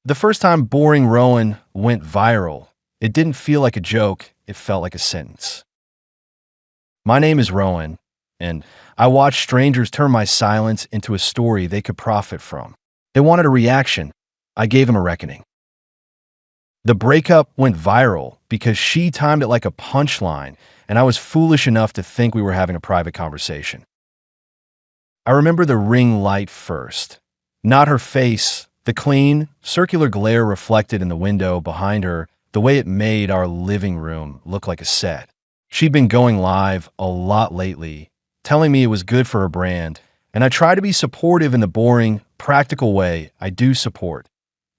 The first time Boring Rowan went viral, it didn't feel like a joke, it felt like a sentence. My name is Rowan, and I watched strangers turn my silence into a story they could profit from. They wanted a reaction. I gave them a reckoning. The breakup went viral because she timed it like a punchline, and I was foolish enough to think we were having a private conversation. I remember the ring light first. Not her face, the clean, circular glare reflected in the window behind her, the way it made our living room look like a set. She'd been going live a lot lately, telling me it was good for her brand, and I try to be supportive in the boring, practical way I do support.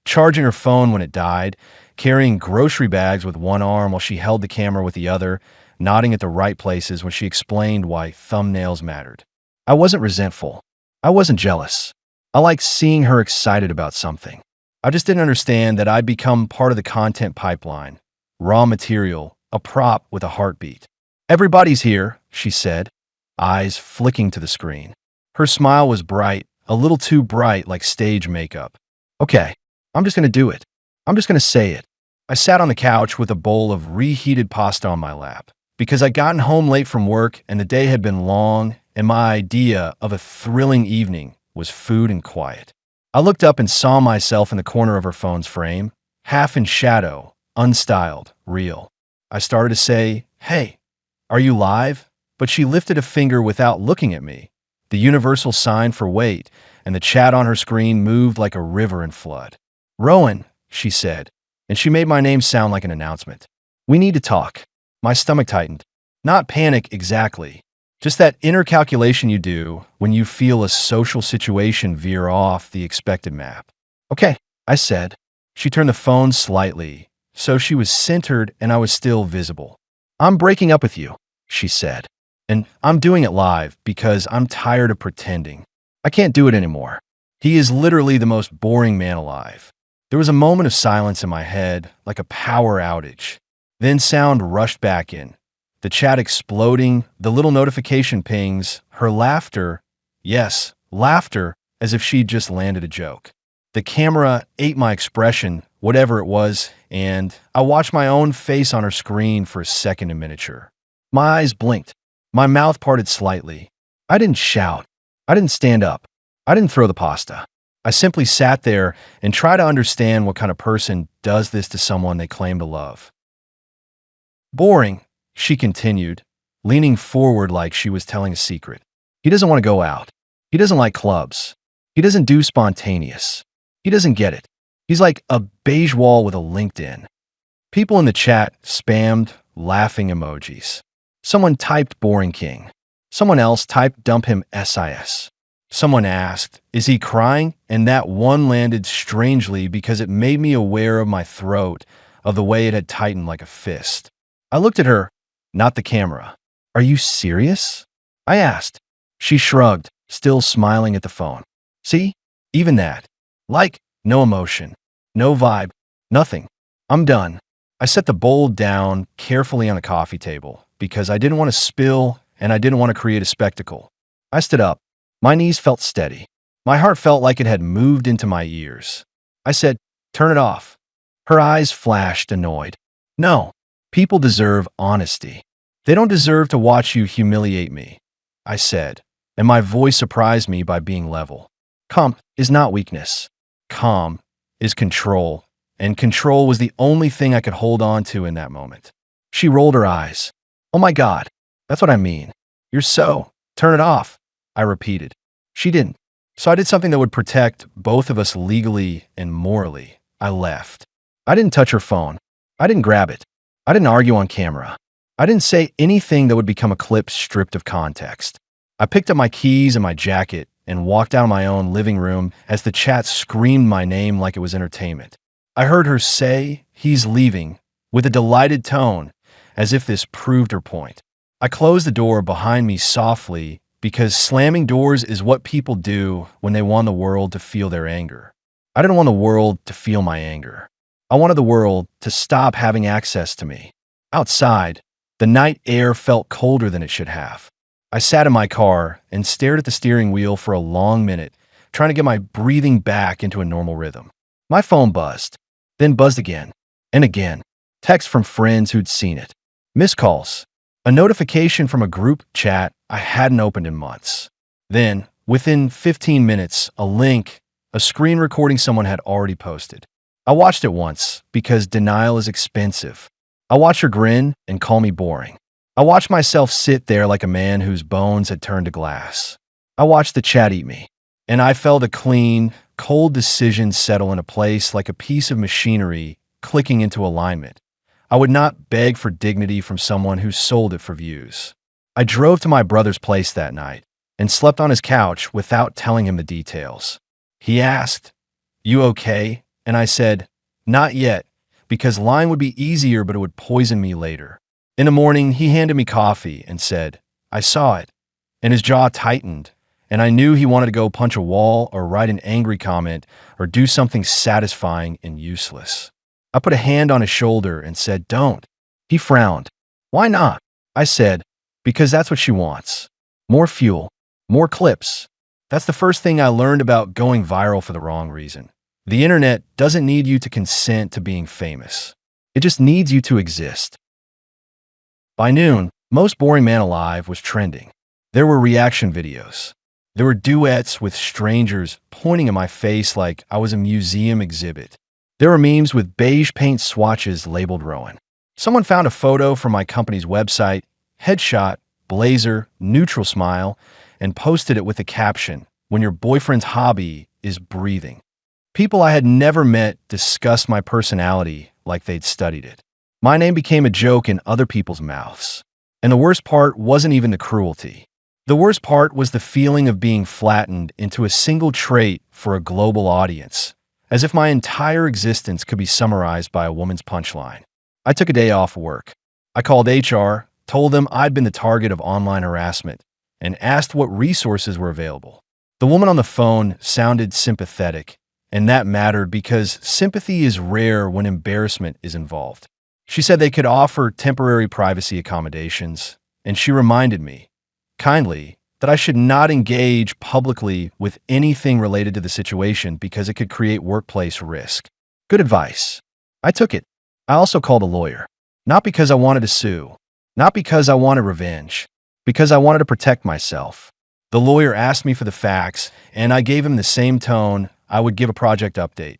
Charging her phone when it died, carrying grocery bags with one arm while she held the camera with the other, nodding at the right places when she explained why thumbnails mattered. I wasn't resentful. I wasn't jealous. I liked seeing her excited about something. I just didn't understand that I'd become part of the content pipeline, raw material, a prop with a heartbeat. "Everybody's here," she said, eyes flicking to the screen. Her smile was bright, a little too bright like stage makeup. "Okay, I'm just going to do it. I'm just going to say it." I sat on the couch with a bowl of reheated pasta on my lap because I'd gotten home late from work and the day had been long, and my idea of a thrilling evening was food and quiet. I looked up and saw myself in the corner of her phone's frame, half in shadow, unstyled, real. I started to say, "Hey, are you live?" But she lifted a finger without looking at me, the universal sign for wait, and the chat on her screen moved like a river in flood. "Rowan," she said, and she made my name sound like an announcement. "We need to talk." My stomach tightened. Not panic exactly. Just that inner calculation you do when you feel a social situation veer off the expected map. "Okay," I said. She turned the phone slightly, so she was centered and I was still visible. "I'm breaking up with you," she said. "And I'm doing it live because I'm tired of pretending. I can't do it anymore. He is literally the most boring man alive." There was a moment of silence in my head, like a power outage. Then sound rushed back in. The chat exploding, the little notification pings, her laughter. Yes, laughter, as if she'd just landed a joke. The camera ate my expression, whatever it was, and I watched my own face on her screen for a second in miniature. My eyes blinked. My mouth parted slightly. I didn't shout. I didn't stand up. I didn't throw the pasta. I simply sat there and tried to understand what kind of person does this to someone they claim to love. "Boring," she continued, leaning forward like she was telling a secret. "He doesn't want to go out. He doesn't like clubs. He doesn't do spontaneous. He doesn't get it. He's like a beige wall with a LinkedIn." People in the chat spammed laughing emojis. Someone typed "boring king." Someone else typed "dump him SIS." Someone asked, "Is he crying?" And that one landed strangely because it made me aware of my throat, of the way it had tightened like a fist. I looked at her, not the camera. "Are you serious?" I asked. She shrugged, still smiling at the phone. "See? Even that. Like, no emotion, no vibe, nothing. I'm done." I set the bowl down carefully on the coffee table because I didn't want to spill and I didn't want to create a spectacle. I stood up. My knees felt steady. My heart felt like it had moved into my ears. I said, "Turn it off." Her eyes flashed, annoyed. "No, people deserve honesty. They don't deserve to watch you humiliate me," I said, and my voice surprised me by being level. Calm is not weakness. Calm is control, and control was the only thing I could hold on to in that moment. She rolled her eyes. "Oh my God, that's what I mean. You're so, turn it off," I repeated. She didn't. So I did something that would protect both of us legally and morally. I left. I didn't touch her phone. I didn't grab it. I didn't argue on camera. I didn't say anything that would become a clip stripped of context. I picked up my keys and my jacket and walked out of my own living room as the chat screamed my name like it was entertainment. I heard her say, "He's leaving," with a delighted tone, as if this proved her point. I closed the door behind me softly because slamming doors is what people do when they want the world to feel their anger. I didn't want the world to feel my anger. I wanted the world to stop having access to me. Outside, the night air felt colder than it should have. I sat in my car and stared at the steering wheel for a long minute, trying to get my breathing back into a normal rhythm. My phone buzzed, then buzzed again, and again. Texts from friends who'd seen it. Missed calls. A notification from a group chat I hadn't opened in months. Then, within 15 minutes, a link, a screen recording someone had already posted. I watched it once because denial is expensive. I watched her grin and call me boring. I watched myself sit there like a man whose bones had turned to glass. I watched the chat eat me, and I felt a clean, cold decision settle in a place like a piece of machinery clicking into alignment. I would not beg for dignity from someone who sold it for views. I drove to my brother's place that night and slept on his couch without telling him the details. He asked, "You okay?" And I said, "Not yet," because lying would be easier, but it would poison me later. In the morning, he handed me coffee and said, "I saw it," and his jaw tightened, and I knew he wanted to go punch a wall or write an angry comment or do something satisfying and useless. I put a hand on his shoulder and said, "Don't." He frowned. "Why not?" I said, "Because that's what she wants. More fuel, more clips." That's the first thing I learned about going viral for the wrong reason. The internet doesn't need you to consent to being famous. It just needs you to exist. By noon, Most Boring Man Alive was trending. There were reaction videos. There were duets with strangers pointing at my face like I was a museum exhibit. There were memes with beige paint swatches labeled Rowan. Someone found a photo from my company's website, headshot, blazer, neutral smile, and posted it with a caption, "When your boyfriend's hobby is breathing." People I had never met discussed my personality like they'd studied it. My name became a joke in other people's mouths. And the worst part wasn't even the cruelty. The worst part was the feeling of being flattened into a single trait for a global audience, as if my entire existence could be summarized by a woman's punchline. I took a day off work. I called HR, told them I'd been the target of online harassment, and asked what resources were available. The woman on the phone sounded sympathetic, and that mattered because sympathy is rare when embarrassment is involved. She said they could offer temporary privacy accommodations, and she reminded me, kindly, that I should not engage publicly with anything related to the situation because it could create workplace risk. Good advice. I took it. I also called a lawyer. Not because I wanted to sue. Not because I wanted revenge. Because I wanted to protect myself. The lawyer asked me for the facts, and I gave him the same tone I would give a project update.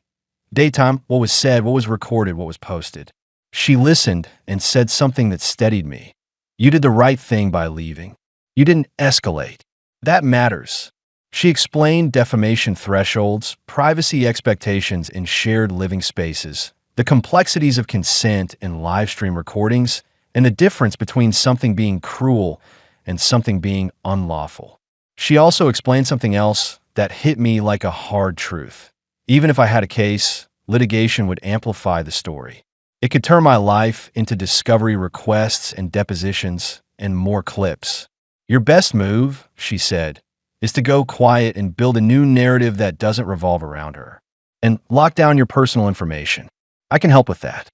Date time, what was said, what was recorded, what was posted. She listened and said something that steadied me. You did the right thing by leaving. You didn't escalate. That matters. She explained defamation thresholds, privacy expectations in shared living spaces, the complexities of consent in live stream recordings, and the difference between something being cruel and something being unlawful. She also explained something else that hit me like a hard truth. Even if I had a case, litigation would amplify the story. It could turn my life into discovery requests and depositions and more clips. Your best move, she said, is to go quiet and build a new narrative that doesn't revolve around her. And lock down your personal information. I can help with that.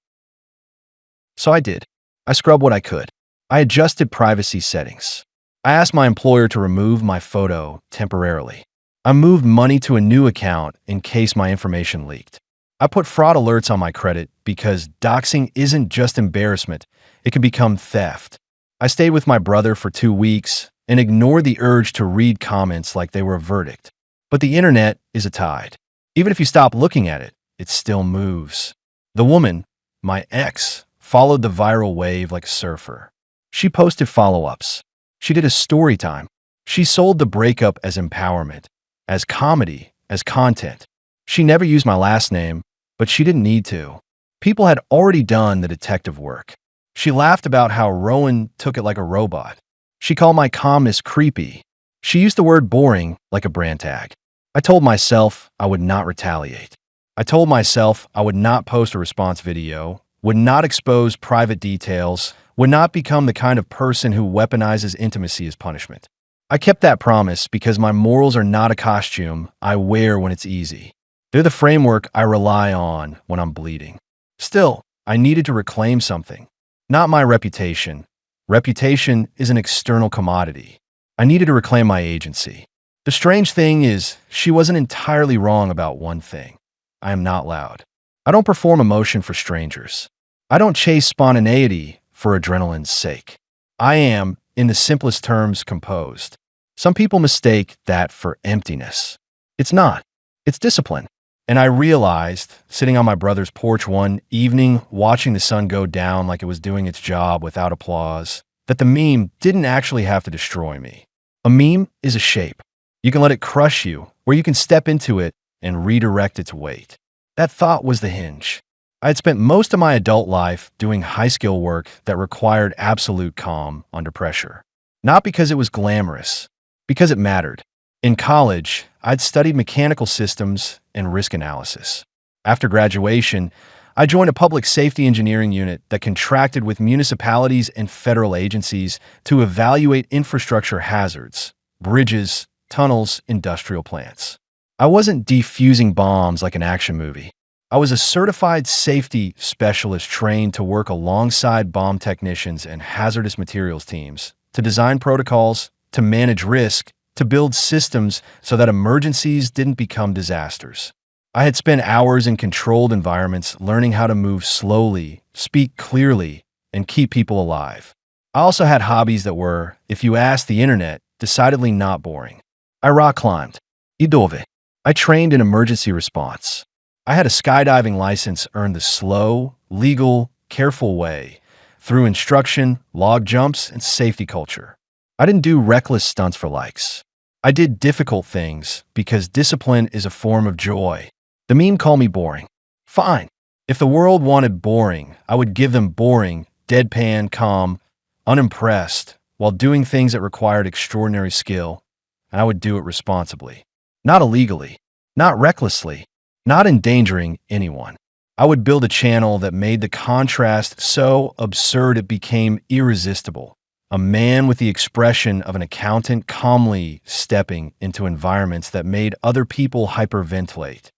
So I did. I scrubbed what I could. I adjusted privacy settings. I asked my employer to remove my photo temporarily. I moved money to a new account in case my information leaked. I put fraud alerts on my credit because doxing isn't just embarrassment, it can become theft. I stayed with my brother for 2 weeks and ignored the urge to read comments like they were a verdict. But the internet is a tide. Even if you stop looking at it, it still moves. The woman, my ex, followed the viral wave like a surfer. She posted follow-ups. She did a story time. She sold the breakup as empowerment, as comedy, as content. She never used my last name, but she didn't need to. People had already done the detective work. She laughed about how Rowan took it like a robot. She called my calmness creepy. She used the word boring like a brand tag. I told myself I would not retaliate. I told myself I would not post a response video, would not expose private details, would not become the kind of person who weaponizes intimacy as punishment. I kept that promise because my morals are not a costume I wear when it's easy. They're the framework I rely on when I'm bleeding. Still, I needed to reclaim something. Not my reputation. Reputation is an external commodity. I needed to reclaim my agency. The strange thing is, she wasn't entirely wrong about one thing. I am not loud. I don't perform emotion for strangers. I don't chase spontaneity for adrenaline's sake. I am, in the simplest terms, composed. Some people mistake that for emptiness. It's not. It's discipline. And I realized, sitting on my brother's porch one evening, watching the sun go down like it was doing its job without applause, that the meme didn't actually have to destroy me. A meme is a shape. You can let it crush you, or you can step into it and redirect its weight. That thought was the hinge. I had spent most of my adult life doing high-skill work that required absolute calm under pressure. Not because it was glamorous, because it mattered. In college, I'd studied mechanical systems and risk analysis. After graduation, I joined a public safety engineering unit that contracted with municipalities and federal agencies to evaluate infrastructure hazards, bridges, tunnels, industrial plants. I wasn't defusing bombs like an action movie. I was a certified safety specialist trained to work alongside bomb technicians and hazardous materials teams, to design protocols, to manage risk, to build systems so that emergencies didn't become disasters. I had spent hours in controlled environments learning how to move slowly, speak clearly, and keep people alive. I also had hobbies that were, if you ask the internet, decidedly not boring. I rock climbed. Idove. I trained in emergency response. I had a skydiving license earned the slow, legal, careful way, through instruction, log jumps, and safety culture. I didn't do reckless stunts for likes. I did difficult things because discipline is a form of joy. The meme called me boring. Fine. If the world wanted boring, I would give them boring, deadpan, calm, unimpressed, while doing things that required extraordinary skill, and I would do it responsibly. Not illegally, not recklessly, not endangering anyone. I would build a channel that made the contrast so absurd it became irresistible. A man with the expression of an accountant calmly stepping into environments that made other people hyperventilate.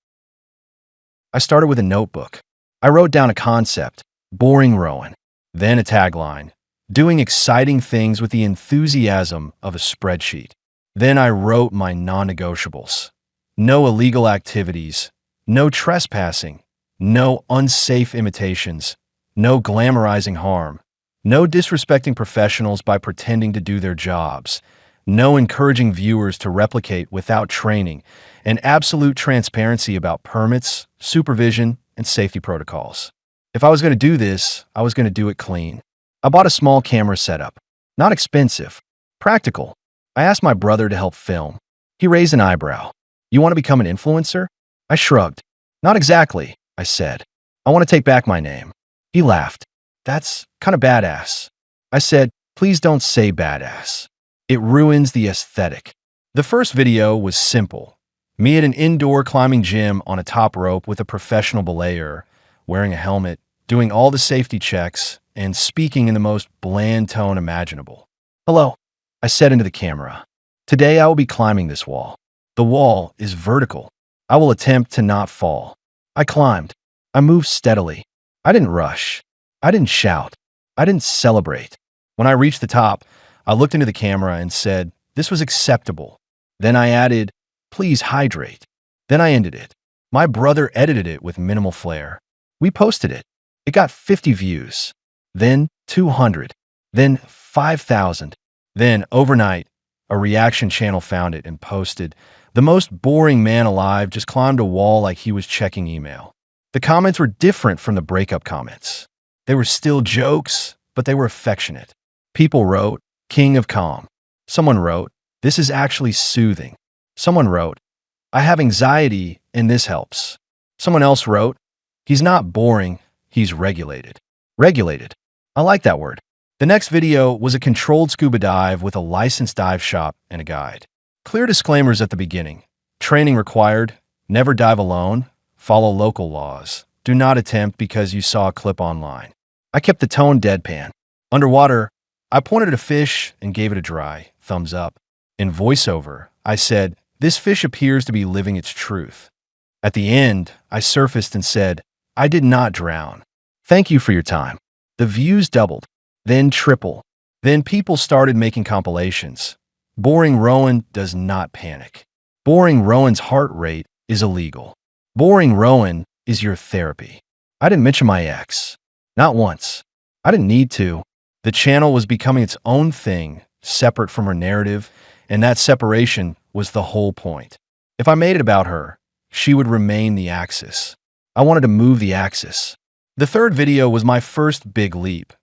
I started with a notebook. I wrote down a concept, boring Rowan, then a tagline, doing exciting things with the enthusiasm of a spreadsheet. Then I wrote my non-negotiables. No illegal activities, no trespassing, no unsafe imitations, no glamorizing harm, no disrespecting professionals by pretending to do their jobs, no encouraging viewers to replicate without training, and absolute transparency about permits, supervision, and safety protocols. If I was going to do this, I was going to do it clean. I bought a small camera setup. Not expensive. Practical. I asked my brother to help film. He raised an eyebrow. You want to become an influencer? I shrugged. Not exactly, I said. I want to take back my name. He laughed. That's kind of badass. I said, please don't say badass. It ruins the aesthetic. The first video was simple. Me at an indoor climbing gym on a top rope with a professional belayer, wearing a helmet, doing all the safety checks, and speaking in the most bland tone imaginable. Hello, I said into the camera. Today I will be climbing this wall. The wall is vertical. I will attempt to not fall. I climbed. I moved steadily. I didn't rush. I didn't shout. I didn't celebrate. When I reached the top, I looked into the camera and said, this was acceptable. Then I added, please hydrate. Then I ended it. My brother edited it with minimal flair. We posted it. It got 50 views. Then 200. Then 5,000. Then overnight, a reaction channel found it and posted, the most boring man alive just climbed a wall like he was checking email. The comments were different from the breakup comments. They were still jokes, but they were affectionate. People wrote, King of Calm. Someone wrote, this is actually soothing. Someone wrote, I have anxiety and this helps. Someone else wrote, he's not boring, he's regulated. Regulated. I like that word. The next video was a controlled scuba dive with a licensed dive shop and a guide. Clear disclaimers at the beginning. Training required. Never dive alone. Follow local laws. Do not attempt because you saw a clip online. I kept the tone deadpan. Underwater, I pointed at a fish and gave it a dry thumbs up. In voiceover, I said, this fish appears to be living its truth. At the end, I surfaced and said, I did not drown. Thank you for your time. The views doubled, then triple. Then people started making compilations. Boring Rowan does not panic. Boring Rowan's heart rate is illegal. Boring Rowan is your therapy. I didn't mention my ex. Not once. I didn't need to. The channel was becoming its own thing, separate from her narrative, and that separation was the whole point. If I made it about her, she would remain the axis. I wanted to move the axis. The third video was my first big leap.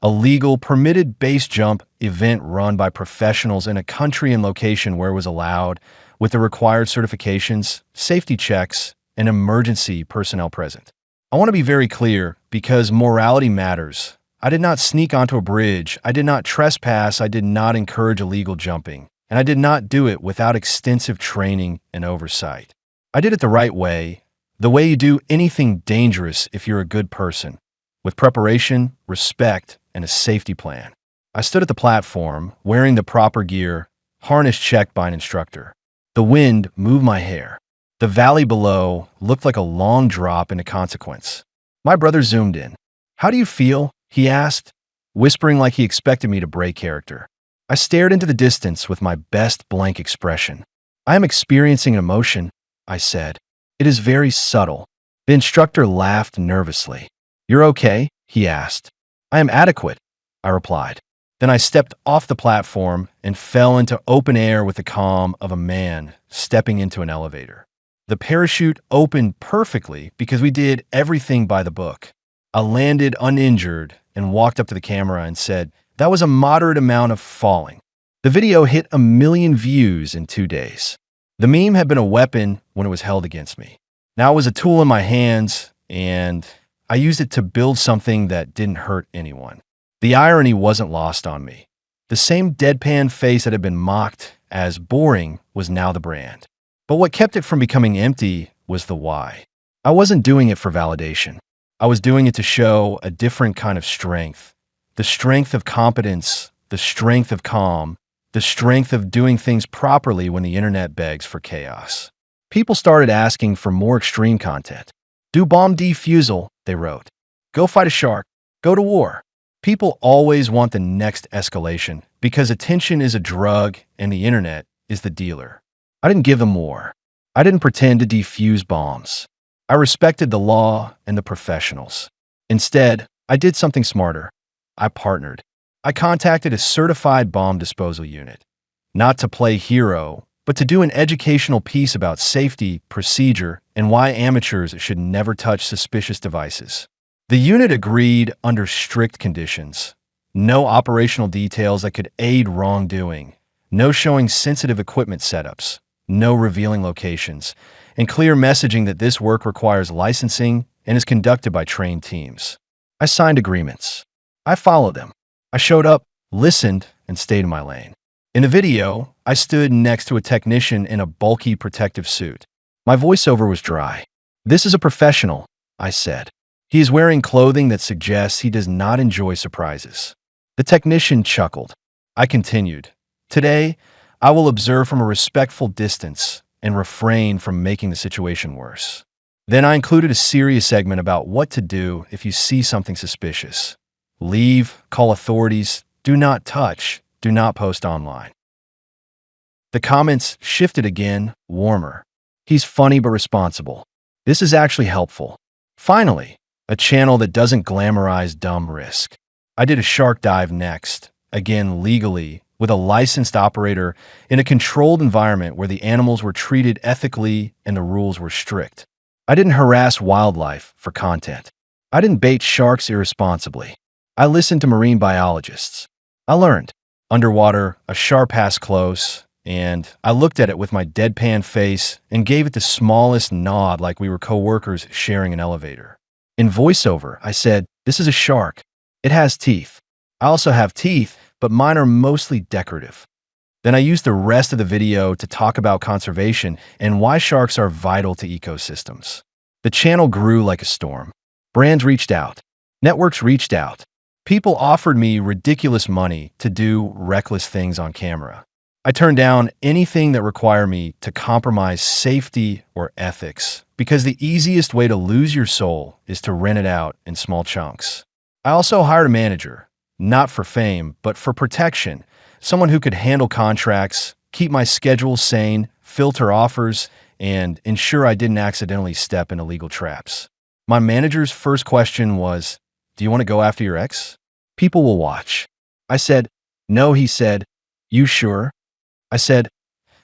A legal, permitted base jump event run by professionals in a country and location where it was allowed, with the required certifications, safety checks, and emergency personnel present. I want to be very clear, because morality matters. I did not sneak onto a bridge, I did not trespass, I did not encourage illegal jumping, and I did not do it without extensive training and oversight. I did it the right way, the way you do anything dangerous if you're a good person, with preparation, respect, and a safety plan. I stood at the platform, wearing the proper gear, harness checked by an instructor. The wind moved my hair. The valley below looked like a long drop into consequence. My brother zoomed in. "How do you feel?" he asked, whispering like he expected me to break character. I stared into the distance with my best blank expression. "I am experiencing an emotion," I said. "It is very subtle." The instructor laughed nervously. "You're okay?" he asked. "I am adequate," I replied. Then I stepped off the platform and fell into open air with the calm of a man stepping into an elevator. The parachute opened perfectly because we did everything by the book. I landed uninjured and walked up to the camera and said, "That was a moderate amount of falling." The video hit 1 million views in 2 days. The meme had been a weapon when it was held against me. Now it was a tool in my hands, and I used it to build something that didn't hurt anyone. The irony wasn't lost on me. The same deadpan face that had been mocked as boring was now the brand. But what kept it from becoming empty was the why. I wasn't doing it for validation. I was doing it to show a different kind of strength. The strength of competence, the strength of calm, the strength of doing things properly when the internet begs for chaos. People started asking for more extreme content. "Do bomb defusal," they wrote. "Go fight a shark. Go to war." People always want the next escalation because attention is a drug and the internet is the dealer. I didn't give them more. I didn't pretend to defuse bombs. I respected the law and the professionals. Instead, I did something smarter. I partnered. I contacted a certified bomb disposal unit, not to play hero, but to do an educational piece about safety, procedure, and why amateurs should never touch suspicious devices. The unit agreed under strict conditions. No operational details that could aid wrongdoing, no showing sensitive equipment setups, no revealing locations, and clear messaging that this work requires licensing and is conducted by trained teams. I signed agreements. I followed them. I showed up, listened, and stayed in my lane. In the video, I stood next to a technician in a bulky protective suit. My voiceover was dry. "This is a professional," I said. "He is wearing clothing that suggests he does not enjoy surprises." The technician chuckled. I continued. "Today, I will observe from a respectful distance and refrain from making the situation worse." Then I included a serious segment about what to do if you see something suspicious. Leave, call authorities, do not touch, do not post online. The comments shifted again, warmer. "He's funny but responsible. This is actually helpful. Finally, a channel that doesn't glamorize dumb risk." I did a shark dive next, again legally, with a licensed operator in a controlled environment where the animals were treated ethically and the rules were strict. I didn't harass wildlife for content. I didn't bait sharks irresponsibly. I listened to marine biologists. I learned. Underwater, a shark passed close, and I looked at it with my deadpan face and gave it the smallest nod like we were co-workers sharing an elevator. In voiceover, I said, "This is a shark. It has teeth. I also have teeth, but mine are mostly decorative." Then I used the rest of the video to talk about conservation and why sharks are vital to ecosystems. The channel grew like a storm. Brands reached out. Networks reached out. People offered me ridiculous money to do reckless things on camera. I turned down anything that required me to compromise safety or ethics, because the easiest way to lose your soul is to rent it out in small chunks. I also hired a manager, not for fame, but for protection, someone who could handle contracts, keep my schedule sane, filter offers, and ensure I didn't accidentally step in illegal traps. My manager's first question was, "Do you want to go after your ex?" "People will watch." I said, "No," he said. "You sure?" I said,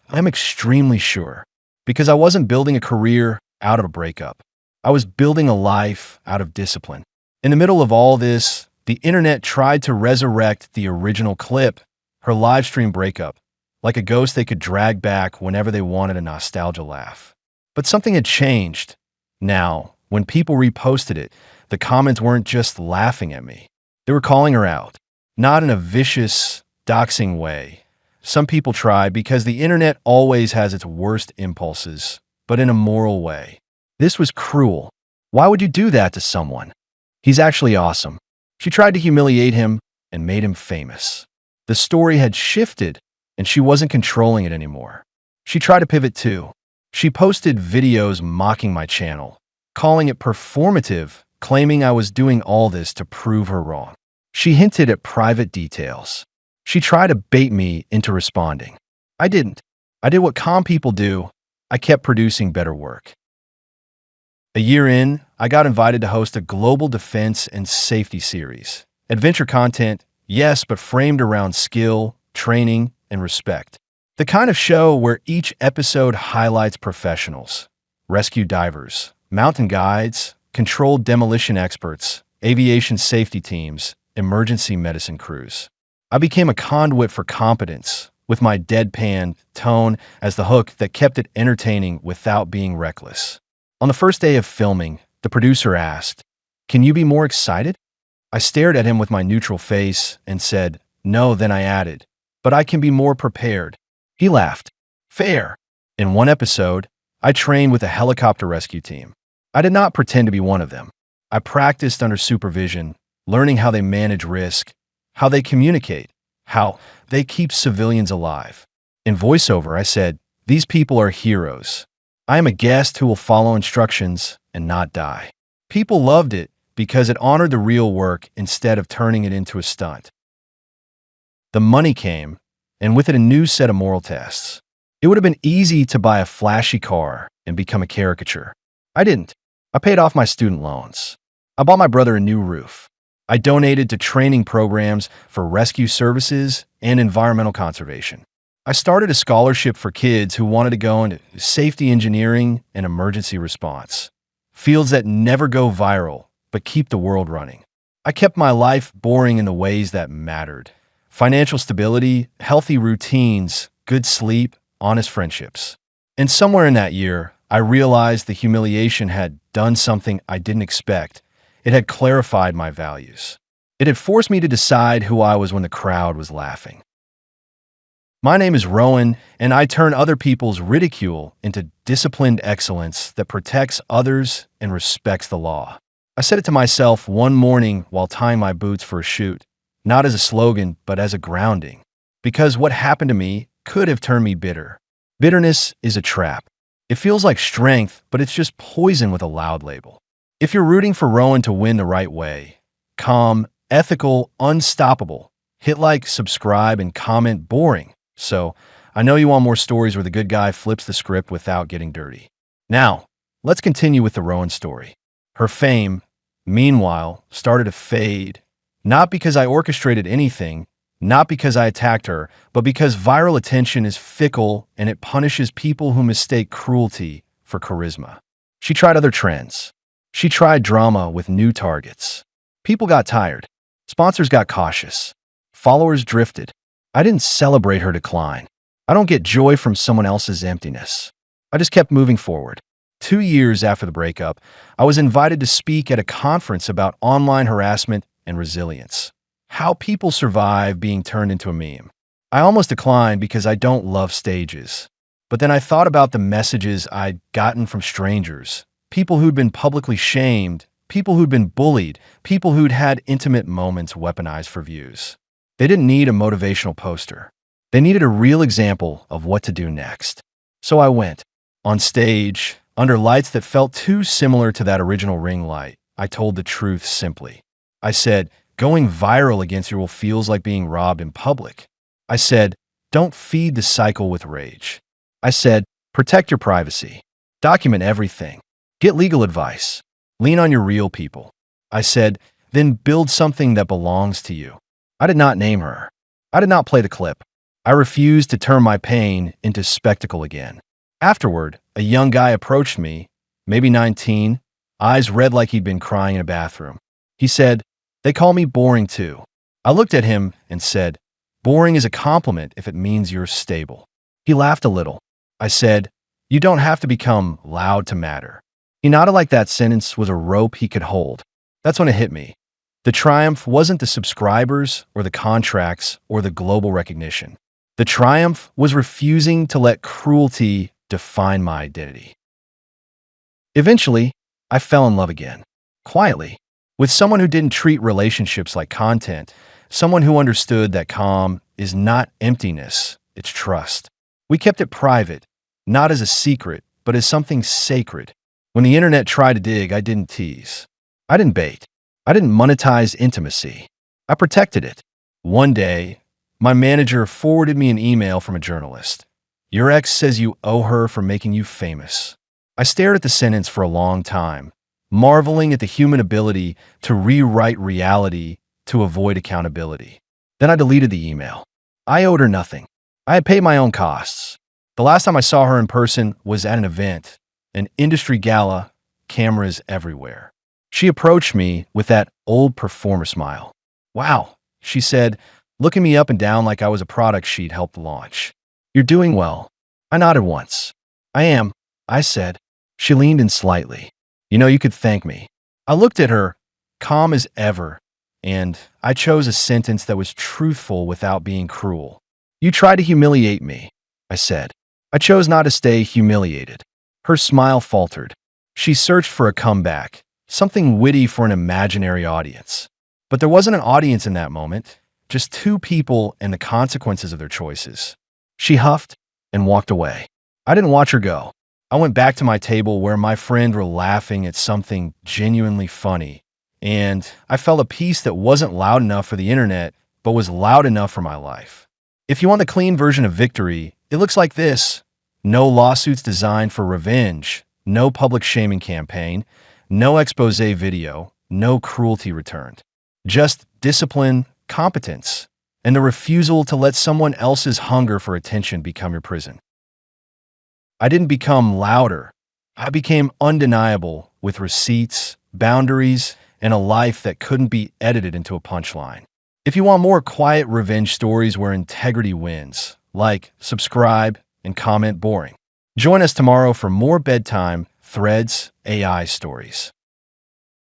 "I'm extremely sure." Because I wasn't building a career out of a breakup. I was building a life out of discipline. In the middle of all this, the internet tried to resurrect the original clip, her livestream breakup, like a ghost they could drag back whenever they wanted a nostalgia laugh. But something had changed. Now, when people reposted it, the comments weren't just laughing at me. They were calling her out. Not in a vicious, doxing way. Some people try because the internet always has its worst impulses, but in a moral way. This was cruel. Why would you do that to someone? He's actually awesome. She tried to humiliate him and made him famous. The story had shifted, and she wasn't controlling it anymore. She tried to pivot too. She posted videos mocking my channel, calling it performative, claiming I was doing all this to prove her wrong. She hinted at private details. She tried to bait me into responding. I didn't. I did what calm people do. I kept producing better work. A year in, I got invited to host a global defense and safety series. Adventure content, yes, but framed around skill, training, and respect. The kind of show where each episode highlights professionals, rescue divers, mountain guides, controlled demolition experts, aviation safety teams, emergency medicine crews. I became a conduit for competence, with my deadpan tone as the hook that kept it entertaining without being reckless. On the first day of filming, the producer asked, "Can you be more excited?" I stared at him with my neutral face and said, "No," then I added, "But I can be more prepared." He laughed. Fair. In one episode, I trained with a helicopter rescue team. I did not pretend to be one of them. I practiced under supervision, learning how they manage risk, how they communicate, how they keep civilians alive. In voiceover, I said, "These people are heroes. I am a guest who will follow instructions and not die." People loved it because it honored the real work instead of turning it into a stunt. The money came, and with it a new set of moral tests. It would have been easy to buy a flashy car and become a caricature. I didn't. I paid off my student loans. I bought my brother a new roof. I donated to training programs for rescue services and environmental conservation. I started a scholarship for kids who wanted to go into safety engineering and emergency response, fields that never go viral but keep the world running. I kept my life boring in the ways that mattered. Financial stability, healthy routines, good sleep, honest friendships. And somewhere in that year, I realized the humiliation had done something I didn't expect. It had clarified my values. It had forced me to decide who I was when the crowd was laughing. My name is Rowan, and I turn other people's ridicule into disciplined excellence that protects others and respects the law. I said it to myself one morning while tying my boots for a shoot, not as a slogan, but as a grounding. Because what happened to me could have turned me bitter. Bitterness is a trap. It feels like strength, but it's just poison with a loud label. If you're rooting for Rowan to win the right way, calm, ethical, unstoppable, hit like, subscribe, and comment boring. So, I know you want more stories where the good guy flips the script without getting dirty. Now, let's continue with the Rowan story. Her fame, meanwhile, started to fade. Not because I orchestrated anything, not because I attacked her, but because viral attention is fickle and it punishes people who mistake cruelty for charisma. She tried other trends. She tried drama with new targets. People got tired. Sponsors got cautious. Followers drifted. I didn't celebrate her decline. I don't get joy from someone else's emptiness. I just kept moving forward. 2 years after the breakup, I was invited to speak at a conference about online harassment and resilience. How people survive being turned into a meme. I almost declined because I don't love stages. But then I thought about the messages I'd gotten from strangers, people who'd been publicly shamed, people who'd been bullied, people who'd had intimate moments weaponized for views. They didn't need a motivational poster. They needed a real example of what to do next. So I went. On stage, under lights that felt too similar to that original ring light, I told the truth simply. I said, going viral against your will feels like being robbed in public. I said, don't feed the cycle with rage. I said, protect your privacy. Document everything. Get legal advice. Lean on your real people. I said, then build something that belongs to you. I did not name her. I did not play the clip. I refused to turn my pain into spectacle again. Afterward, a young guy approached me, maybe 19, eyes red like he'd been crying in a bathroom. He said, "They call me boring too." I looked at him and said, "Boring is a compliment if it means you're stable." He laughed a little. I said, "You don't have to become loud to matter." He nodded like that sentence was a rope he could hold. That's when it hit me. The triumph wasn't the subscribers or the contracts or the global recognition. The triumph was refusing to let cruelty define my identity. Eventually, I fell in love again, quietly, with someone who didn't treat relationships like content, someone who understood that calm is not emptiness, it's trust. We kept it private, not as a secret, but as something sacred. When the internet tried to dig, I didn't tease. I didn't bait. I didn't monetize intimacy. I protected it. One day, my manager forwarded me an email from a journalist. "Your ex says you owe her for making you famous." I stared at the sentence for a long time, marveling at the human ability to rewrite reality to avoid accountability. Then I deleted the email. I owed her nothing. I had paid my own costs. The last time I saw her in person was at an event, an industry gala, cameras everywhere. She approached me with that old performer smile. "Wow," she said, looking me up and down like I was a product she'd helped launch. "You're doing well." I nodded once. "I am," I said. She leaned in slightly. "You know, you could thank me." I looked at her, calm as ever, and I chose a sentence that was truthful without being cruel. "You tried to humiliate me," I said. I chose not to stay humiliated. Her smile faltered. She searched for a comeback, something witty for an imaginary audience. But there wasn't an audience in that moment, just two people and the consequences of their choices. She huffed and walked away. I didn't watch her go. I went back to my table where my friend were laughing at something genuinely funny, and I felt a peace that wasn't loud enough for the internet, but was loud enough for my life. If you want the clean version of victory, it looks like this. No lawsuits designed for revenge, no public shaming campaign, no expose video, no cruelty returned. Just discipline, competence, and the refusal to let someone else's hunger for attention become your prison. I didn't become louder. I became undeniable with receipts, boundaries, and a life that couldn't be edited into a punchline. If you want more quiet revenge stories where integrity wins, like, subscribe, and comment boring. Join us tomorrow for more bedtime, threads, AI stories.